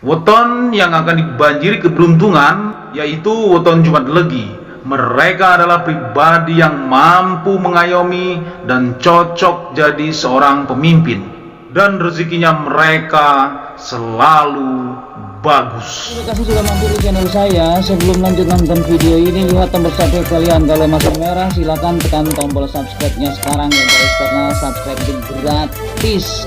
Weton yang akan dibanjiri keberuntungan yaitu weton Jumat Legi. Mereka adalah pribadi yang mampu mengayomi dan cocok jadi seorang pemimpin, dan rezekinya mereka selalu bagus. Terima kasih sudah mampir di channel saya. Sebelum lanjut nonton video ini, lihat tombol subscribe kalian. Kalau masih merah, silahkan tekan tombol subscribe-nya sekarang ya guys, karena subscribe itu gratis.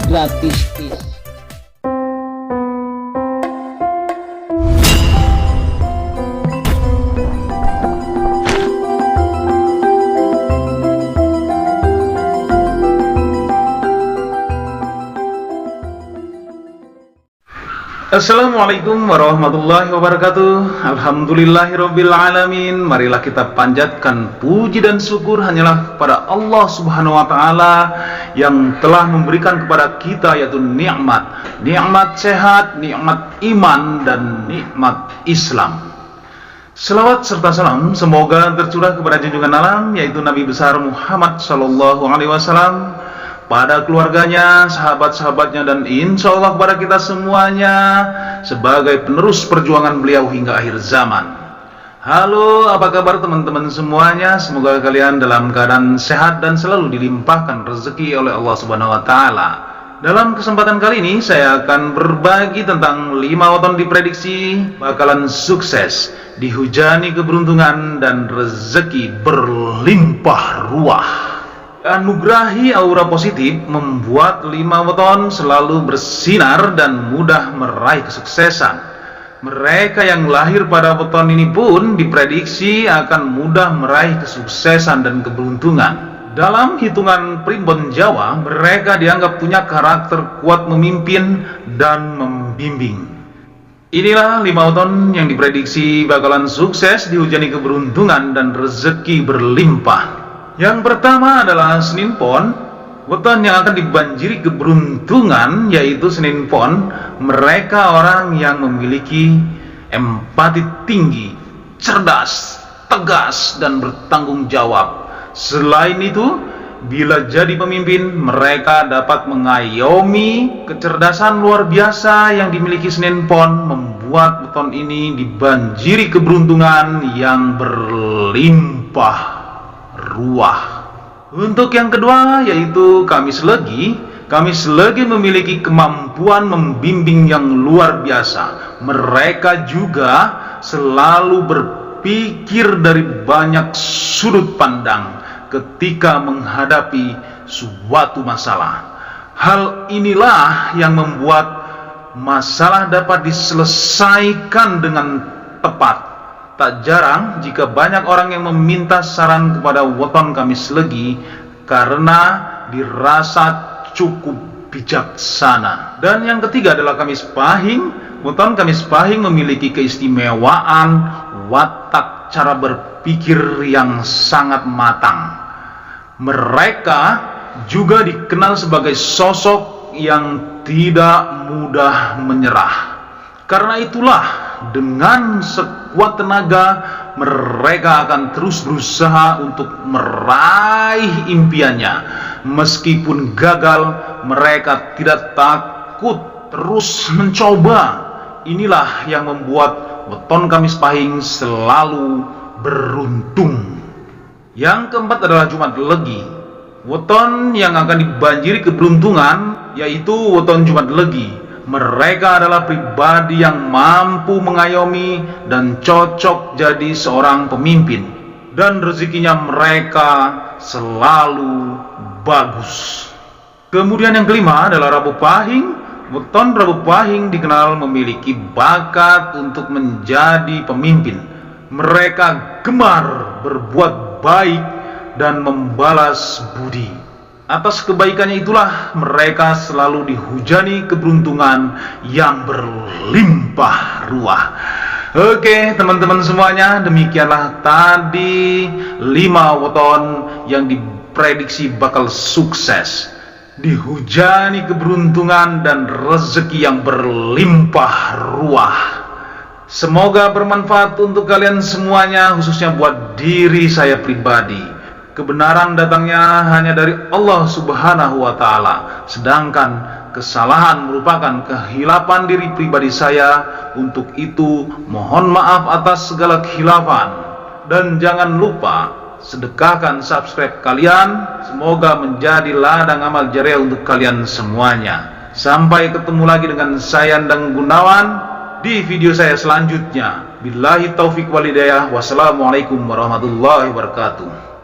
Assalamualaikum warahmatullahi wabarakatuh. Alhamdulillahirabbil alamin. Marilah kita panjatkan puji dan syukur hanyalah kepada Allah Subhanahu wa taala yang telah memberikan kepada kita yaitu nikmat sehat, nikmat iman, dan nikmat Islam. Selawat serta salam semoga tercurah kepada junjungan alam yaitu Nabi besar Muhammad sallallahu alaihi wasallam, pada keluarganya, sahabat-sahabatnya, dan insya Allah kepada kita semuanya sebagai penerus perjuangan beliau hingga akhir zaman. Halo, apa kabar teman-teman semuanya? Semoga kalian dalam keadaan sehat dan selalu dilimpahkan rezeki oleh Allah Subhanahu wa taala. Dalam kesempatan kali ini saya akan berbagi tentang 5 weton diprediksi bakalan sukses, dihujani keberuntungan dan rezeki berlimpah ruah. Anugerahi aura positif membuat 5 weton selalu bersinar dan mudah meraih kesuksesan. Mereka yang lahir pada weton ini pun diprediksi akan mudah meraih kesuksesan dan keberuntungan. Dalam hitungan primbon Jawa, mereka dianggap punya karakter kuat memimpin dan membimbing. Inilah 5 weton yang diprediksi bakalan sukses, dihujani keberuntungan dan rezeki berlimpah. Yang pertama adalah Senin Pon. Weton yang akan dibanjiri keberuntungan yaitu Senin Pon. Mereka orang yang memiliki empati tinggi, cerdas, tegas, dan bertanggung jawab. Selain itu, bila jadi pemimpin, mereka dapat mengayomi. Kecerdasan luar biasa yang dimiliki Senin Pon membuat weton ini dibanjiri keberuntungan yang berlimpah ruah. Untuk yang kedua yaitu Kamis Legi. Kamis Legi memiliki kemampuan membimbing yang luar biasa. Mereka juga selalu berpikir dari banyak sudut pandang ketika menghadapi suatu masalah. Hal inilah yang membuat masalah dapat diselesaikan dengan tepat. Tak jarang jika banyak orang yang meminta saran kepada weton Kamis Legi karena dirasa cukup bijaksana. Dan yang ketiga adalah Kamis Pahing. Weton Kamis Pahing memiliki keistimewaan watak cara berpikir yang sangat matang. Mereka juga dikenal sebagai sosok yang tidak mudah menyerah. Karena itulah dengan sekuat tenaga mereka akan terus berusaha untuk meraih impiannya. Meskipun gagal, mereka tidak takut terus mencoba. Inilah yang membuat weton Kamis Pahing selalu beruntung. Yang keempat adalah Jumat Legi. Weton yang akan dibanjiri keberuntungan yaitu weton Jumat Legi. Mereka adalah pribadi yang mampu mengayomi dan cocok jadi seorang pemimpin, dan rezekinya mereka selalu bagus. Kemudian yang kelima adalah Rabu Pahing. Weton Rabu Pahing dikenal memiliki bakat untuk menjadi pemimpin. Mereka gemar berbuat baik dan membalas budi. Atas kebaikannya itulah mereka selalu dihujani keberuntungan yang berlimpah ruah. Oke teman-teman semuanya, demikianlah tadi 5 weton yang diprediksi bakal sukses, dihujani keberuntungan dan rezeki yang berlimpah ruah. Semoga bermanfaat untuk kalian semuanya, khususnya buat diri saya pribadi. Kebenaran datangnya hanya dari Allah Subhanahu wa taala, sedangkan kesalahan merupakan kehilapan diri pribadi saya. Untuk itu mohon maaf atas segala khilafan. Dan jangan lupa sedekahkan subscribe kalian. Semoga menjadi ladang amal jariah untuk kalian semuanya. Sampai ketemu lagi dengan saya Endang Gunawan di video saya selanjutnya. Billahi taufik wal hidayah. Wassalamualaikum warahmatullahi wabarakatuh.